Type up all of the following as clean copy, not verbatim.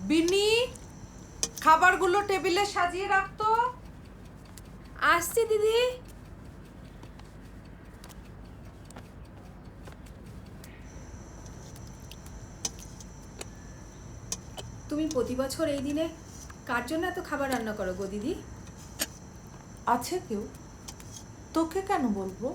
বিনি, খাবারগুলো টেবিলে সাজিয়ে রাখতো। আসছি দিদি। তুমি প্রতি বছর এই দিনে কার জন্য এত খাবার রান্না করো গো দিদি? আছে কেউ? তোকে কেন বলবো?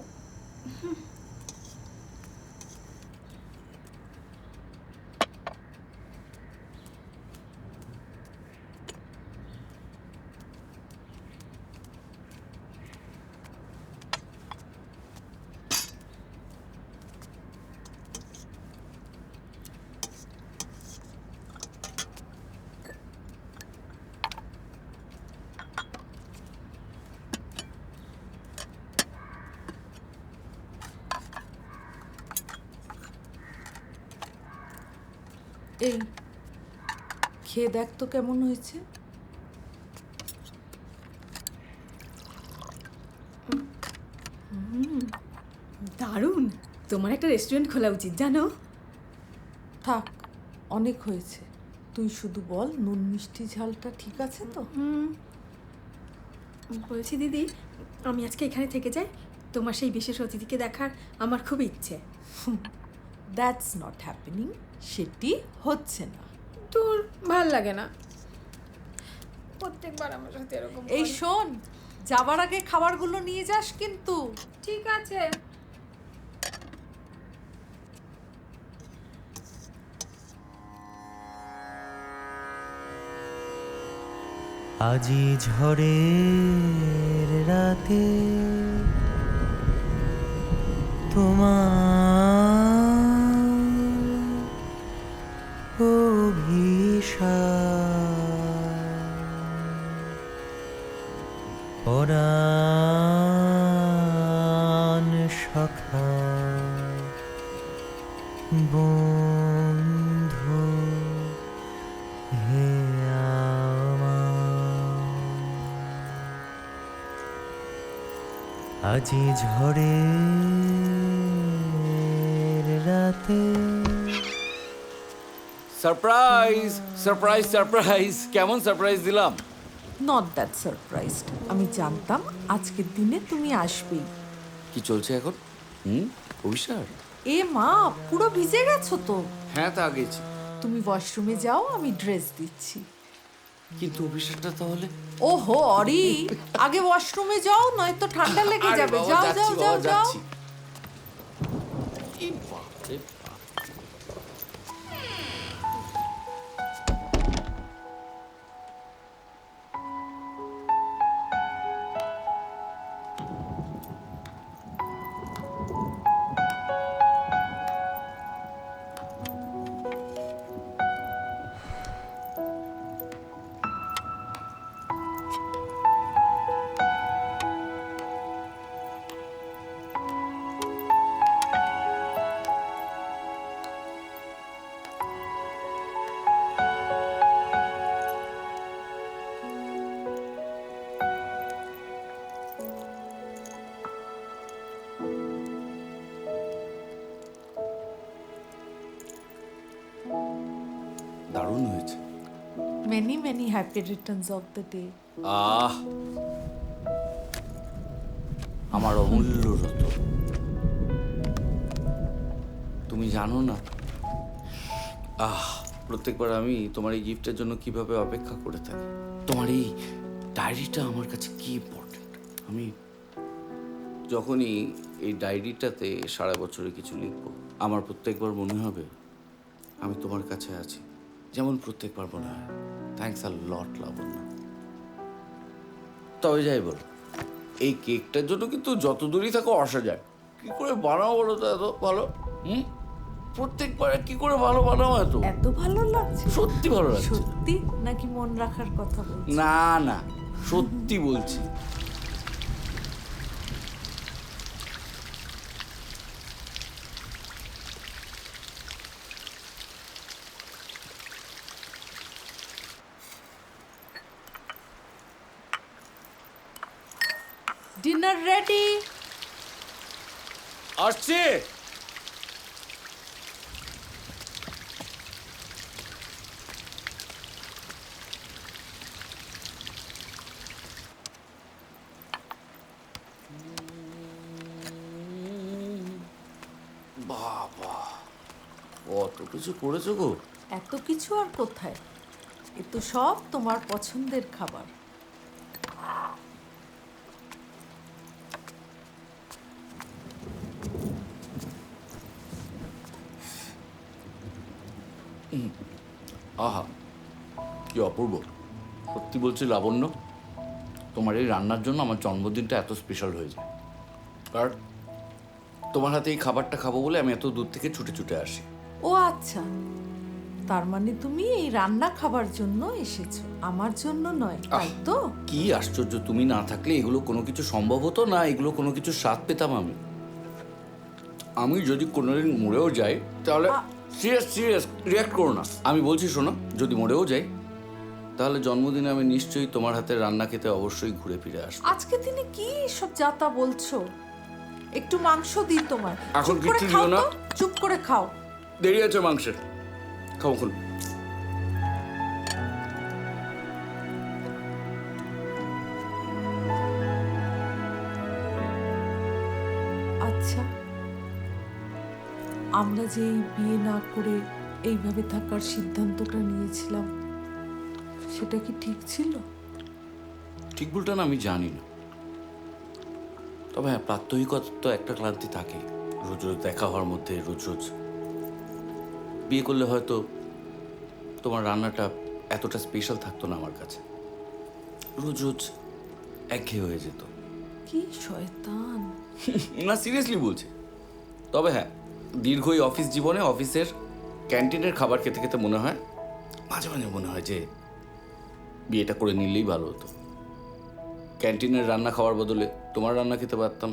এই খেয়ে দেখ তো কেমন হয়েছে। দারুণ। তোমার একটা রেস্টুরেন্ট খোলা উচিত জানো। থাক, অনেক হয়েছে। তুই শুধু বল নুন মিষ্টি ঝালটা ঠিক আছে তো? বলছি দিদি, আমি আজকে এখানে থেকে যাই। তোমার সেই বিশেষ অতিথিকে দেখার আমার খুব ইচ্ছে। That's not happening. সেটি হচ্ছে না। তোর ভাল লাগে না প্রত্যেকবার আমার সাথে এরকম? এই শোন, যাবার আগে খাবারগুলো নিয়ে যাস কিন্তু। ঠিক আছে। আজি ঝড়ের রাতে তোমার অভিশাপ পরাণ সখা বন্ধু হে আজি ঝড়ের রাতে। Surprise surprise surprise! কেমন সারপ্রাইজ দিলাম? Not that surprised. আমি জানতাম আজকের দিনে তুমি আসবেই। কি চলছে এখন? অভিশাপ? এ মা, পুরো ভিজে গেছো তো। হ্যাঁ, তা গেছি। তুমি ওয়াশরুমে যাও, আমি ড্রেস দিচ্ছি। কিন্তু অভিশাপটা তাহলে? ওহো অরি, আগে ওয়াশরুমে যাও, নয়তো ঠান্ডা লেগে আরে যাবে। বাবা, যাও যাচ্ছি যাও বাবা, যাও যাও। যাচ্ছি। এ বাপ রে বাপ। দারুণ হয়েছে। Many many happy returns of the day. আহ, আমার অমূল্য রত্ন। তুমি জানো না, প্রত্যেকবার আমি তোমার এই গিফটের জন্য কিভাবে অপেক্ষা করে থাকি। তোমার এই ডায়েরিটা আমার কাছে কি ইম্পর্টেন্ট। আমি যখনই এই ডায়েরিটাতে সারা বছরে কিছু লিখবো, আমার প্রত্যেকবার মনে হবে আমি তোমার কাছে আছি। যেমন প্রত্যেকবার মনে হয় থ্যাঙ্কস আ লট লাবণ্য। তবে যাই বল, এই কেকটার জন্য কিন্তু যত দূরই থাকো আসা যায়। কি করে বানাও বলো তো এত ভালো? প্রত্যেকবার কি করে ভালো বানাও এত? এত ভালো লাগছে? সত্যি ভালো লাগছে। সত্যি নাকি মন রাখার কথা বলছি? না না, সত্যি বলছি। Dinner ready. আসছে। বাবা, কত কিছু করেছো গো। এত কিছু আর কোথায়, এ তো সব তোমার পছন্দের খাবার। আহা, কি অপূর্ব। সত্যি বলছি লাবণ্য, তোমার এই রান্নার জন্য আমার জন্মদিনটা এত স্পেশাল হয়ে যায়। আর তোমার হাতে এই খাবারটা খাবো বলে আমি এত দূর থেকে ছুটে ছুটে আসি। ও আচ্ছা, তার মানে তুমি এই রান্না খাবার জন্য এসেছো, আমার জন্য নয়, তাই তো? কি আশ্চর্য, তুমি না থাকলে এগুলো কোনো কিছু সম্ভব হতো না, এগুলো কোনো কিছু স্বাদ পেতাম আমি। আমি যদি কোনোদিন মরেও যাই তাহলে সিরিয়াস রিয়াক্ট করো না। আমি বলছি শোনো, যদি মরেও যাই তাহলে জন্মদিনে আমি নিশ্চয়ই তোমার হাতে রান্না খেতে অবশ্যই ঘুরে ফিরে আসবো। আজকে তিনি কি সব যাতা বলছো? একটু মাংস দিই তোমার। এখন চুপ করে কিচ্ছু খাও দিও না। তো, চুপ করে খাও। দেরি আছে মাংসের, খাও খুন। আচ্ছা, আমরা যে এই বিয়ে না করে এইভাবে থাকার সিদ্ধান্তটা নিয়েছিলাম, সেটা কি ঠিক ছিল? ঠিক ভুলটা না আমি জানি না, তবে হ্যাঁ, প্রাত্যহিকতা তো একটা ক্লান্তি থাকে। রোজ রোজ দেখা হওয়ার মধ্যে রোজ রোজ বিয়ে করলে হয়তো তোমার রান্নাটা এতটা স্পেশাল থাকতো না আমার কাছে। রোজ রোজ একঘেয়ে হয়ে যেত। কি শয়তান! না, সিরিয়াসলি বলছি। তবে হ্যাঁ, দীর্ঘ এই অফিস জীবনে অফিসের ক্যান্টিনের খাবার খেতে খেতে মনে হয়, মাঝে মাঝে মনে হয় যে বিয়েটা করে নিলেই ভালো হতো। ক্যান্টিনের রান্না খাওয়ার বদলে তোমার রান্না খেতে পারতাম।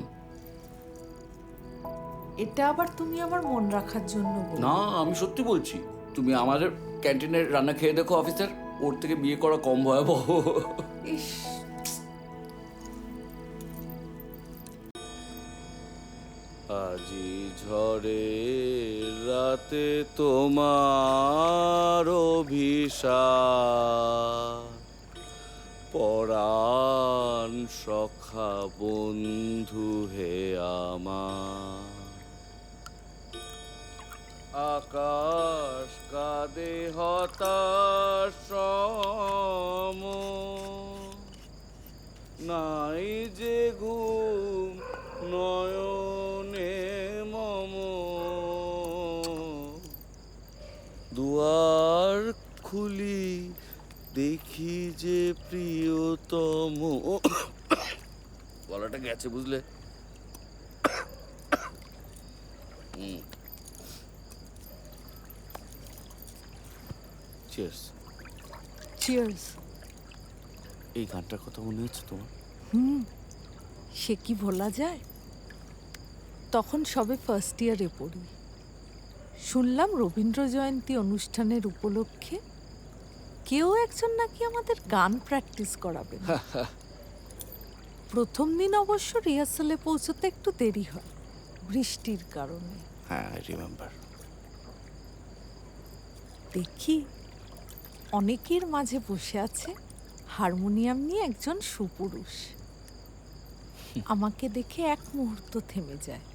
এটা আবার তুমি আমার মন রাখার জন্য বলো? না, আমি সত্যি বলছি। তুমি আমাদের ক্যান্টিনের রান্না খেয়ে দেখো অফিসের, ওর থেকে বিয়ে করা কম ভয়াবহ। ইস, আজি ঝড়ে রাতে তোমার অভিশাপ, পরাণ সখা বন্ধু হে আমার। আকাশ কাঁদে হতাশ সম, নাই যে ঘুম নয়নে মম। দুয়ার খুলি দেখি যে প্রিয়তম। গলাটা গেছে বুঝলে। চিয়ার্স। চিয়ার্স। এই গানটার কথা মনে হচ্ছে তোমার? সে কি ভোলা যায়? তখন সবে ফার্স্ট ইয়ারে পড়ি। শুনলাম রবীন্দ্র জয়ন্তী অনুষ্ঠানের উপলক্ষে কেউ একজন নাকি আমাদের গান প্র্যাকটিস করাবেন। প্রথম দিন অবশ্য রিহার্সালে পৌঁছতে একটু দেরি হয় বৃষ্টির কারণে। হ্যাঁ, আই রিমেম্বার। দেখি অনেকের মাঝে বসে আছে হারমোনিয়াম নিয়ে একজন সুপুরুষ। আমাকে দেখে এক মুহূর্ত থেমে যায়,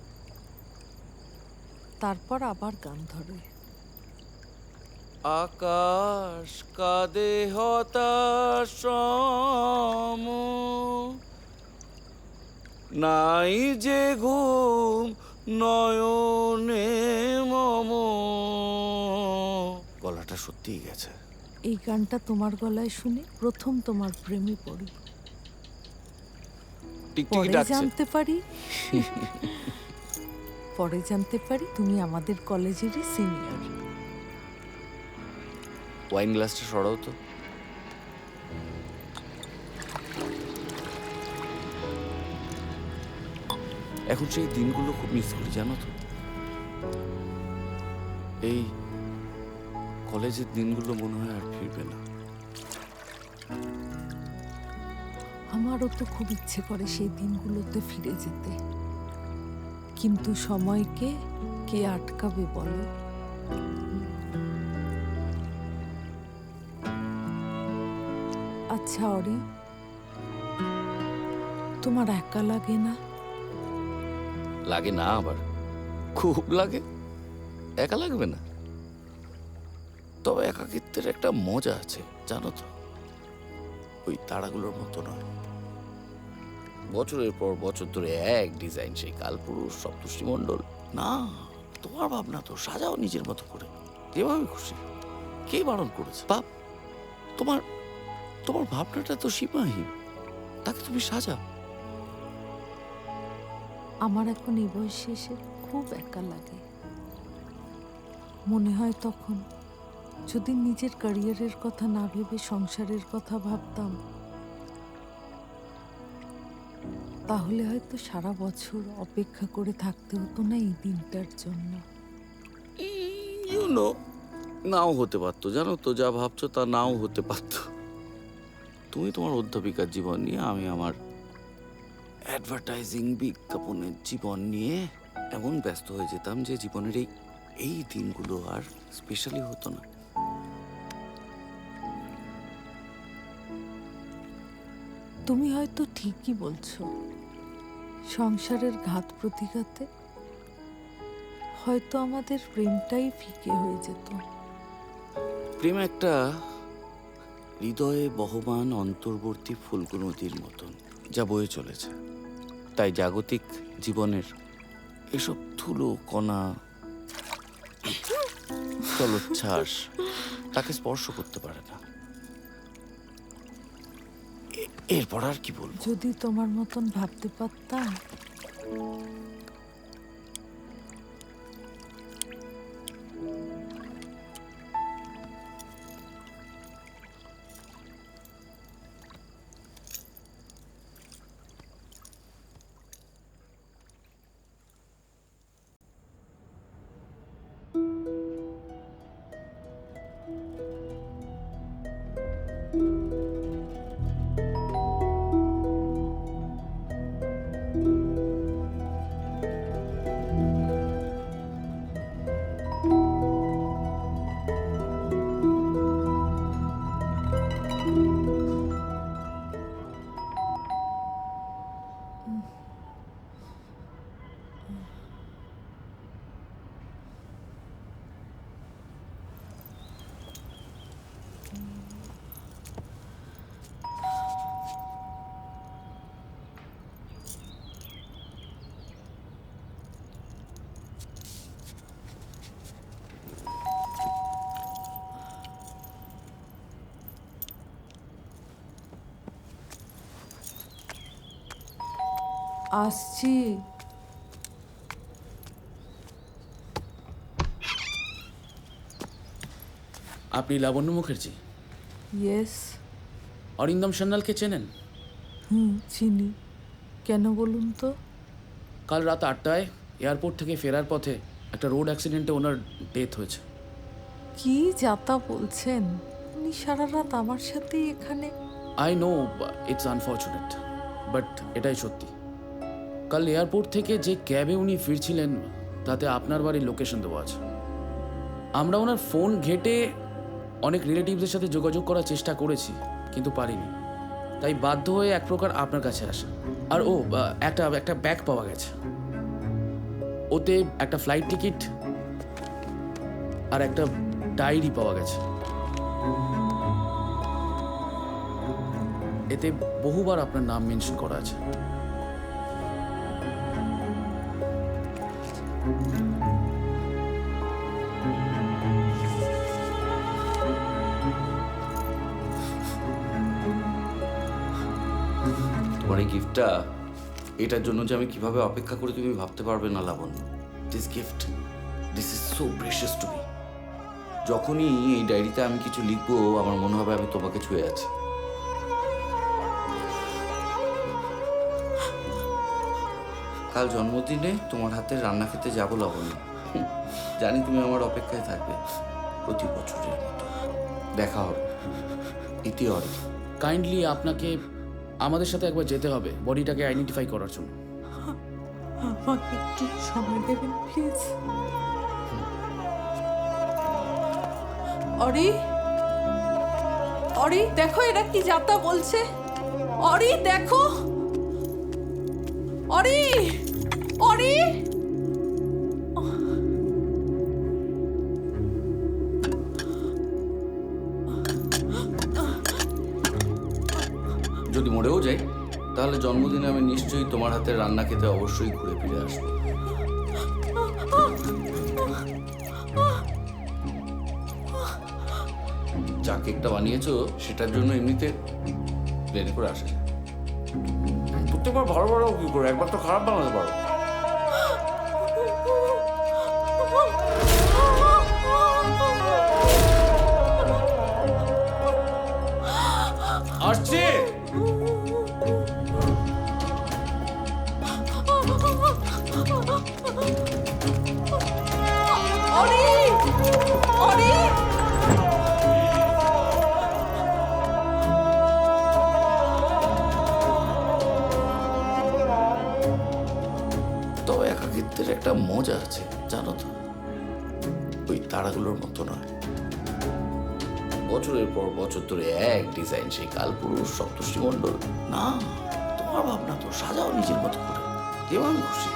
তারপর আবার গান ধরে। আকাশ কাঁদে হতাশ সম, নাই যে ঘুম নয়নে মম। গলাটা সত্যিই গেছে। এই গানটা তোমার গলায় শুনে প্রথম তোমার প্রেমে পড়ি। টিকটিকি পরে ডাকছে। জানতে পারি তুমি আমাদের কলেজেরই সিনিয়র। ওয়াইন গ্লাসটা সরাও তো। এখন সেই দিনগুলো খুব মিস করি, জানো তো। এই কলেজের দিনগুলো মনে হয় আর ফিরবে না। আমারও তো খুব ইচ্ছে করে সেই দিনগুলোতে ফিরে যেতে, কিন্তু সময়কে কে আটকাবে বলো? আচ্ছা অরি, তোমার একা লাগে না? লাগে না আবার, কিন্তু কি করব? এই কলেজের দিনগুলো খুব মিস করি, জানো তো। এই কলেজের দিনগুলো মনে হয় আর ফিরবে না। আমারও তো খুব ইচ্ছে করে সেই দিনগুলোতে ফিরে যেতে, কিন্তু সময়কে কে আটকাবে বলো? আচ্ছা অরি, তোমার একা লাগে না? লাগে না আবার, খুব লাগে? একা লাগবে না? তবে একাকিত্বের একটা মজা আছে জানো তো, ওই তারাগুলোর মতো নয়। বছরের পর বছর ধরে এক ডিজাইন, সেই কালপুরুষ সপ্তর্ষিমণ্ডল না। তোমার ভাবনা তো সাজাও নিজের মতো করে, যেভাবে খুশি। কে বারণ করেছে? বাপ, তোমার তোমার ভাবনাটা তো সীমাহীন, তাকে তুমি সাজাও। আমার এখন এই বয়সে এসে খুব একা লাগে। মনে হয় তখন যদি নিজের ক্যারিয়ারের কথা না ভেবে সংসারের কথা ভাবতাম, তাহলে হয়তো সারা বছর অপেক্ষা করে থাকতে হতো না এই দিনটার জন্য। ইউনো, নাও হতে পারতো, জানো তো, যা ভাবছো তা নাও হতে পারতো। তুমি তোমার অধ্যাপিকার জীবন নিয়ে, আমি আমার অ্যাডভার্টাইজিং বিজ্ঞাপনের জীবন নিয়ে এমন ব্যস্ত হয়ে যেতাম যে জীবনের এই দিনগুলো আর স্পেশালি হতো না। তুমি হয়তো ঠিকই বলছো, সংসারের ঘাত প্রতিঘাতে হয়তো আমাদের প্রেমটাই ফিকে হয়ে যেত। প্রেম একটা হৃদয়ে বহমান অন্তর্বর্তী ফুলকো নদীর মতন, যা বয়ে চলেছে। তাই জাগতিক জীবনের এসব ধুলো কণা, জলোচ্ছ্বাস তাকে স্পর্শ করতে পারে না। এরপর আর কি বলবো? যদি তোমার মতন ভাবতে পারতাম। আসছি। আপনি লাবণ্য মুখার্জি? ইয়েস। অরিন্দম সান্যালকে চেনেন? চিনি। কেন বলুন তো? কাল রাত 8টায় এয়ারপোর্ট থেকে ফেরার পথে একটা রোড অ্যাক্সিডেন্টে ওনার ডেথ হয়েছে। কি যাতা বলছেন? উনি সারা রাত আমার সাথেই এখানে? I know it's unfortunate, but এটাই সত্যি। কাল এয়ারপোর্ট থেকে যে ক্যাবে উনি ফিরছিলেন তাতে আপনার বাড়ির লোকেশন দেওয়া আছে। আমরা ওনার ফোন ঘেঁটে অনেক রিলেটিভসের সাথে যোগাযোগ করার চেষ্টা করেছি, কিন্তু পারিনি। তাই বাধ্য হয়ে এক প্রকার আপনার কাছে আসা। আর একটা ব্যাগ পাওয়া গেছে, ওতে একটা ফ্লাইট টিকিট আর একটা ডায়েরি পাওয়া গেছে। এতে বহুবার আপনার নাম মেনশন করা আছে। তোমার এই গিফটটা, এটার জন্য যে আমি কিভাবে অপেক্ষা করি তুমি ভাবতে পারবে না Labanya. This gift, this is so precious to me. যখনই এই ডায়েরিতে আমি কিছু লিখবো, আমার মনে হবে আমি তোমাকে ছুঁয়ে আছি। কাল জন্মদিনে তোমার হাতের রান্না খেতে যাবো লাবণ্য। জানি তুমি আমার অপেক্ষায় থাকবে প্রতি বছরের মতো। দেখা হবে ইতি অরি। কাইন্ডলি আপনাকে আমাদের সাথে একবার যেতে হবে বডিটাকে আইডেন্টিফাই করার জন্য। আমাকে একটু সময় দেবেন প্লিজ। অরি, অরি দেখো এরা কি যাতা বলছে। অরি দেখো, অরি, অরি। যদি মরেও যাই তাহলে জন্মদিনে আমি নিশ্চয়ই তোমার হাতে রান্না খেতে অবশ্যই ঘুরে ফিরে আসবো। যা কেকটা বানিয়েছো সেটার জন্য এমনিতে প্লেনে করে আসা যায়। প্রত্যেকবার ভালো ভালো কি করে, একবার তো খারাপ বানাতে পারো। আসছে। তবে একাকিত্বের একটা মজা আছে জানো তো, ওই তারাগুলোর মতো নয়। বছরের পর বছর ধরে এক ডিজাইন, সেই কালপুরুষ সপ্তর্ষিমণ্ডল না, তোমার ভাবনা তো সাজাও নিজের মতো করে, যেমন খুশি।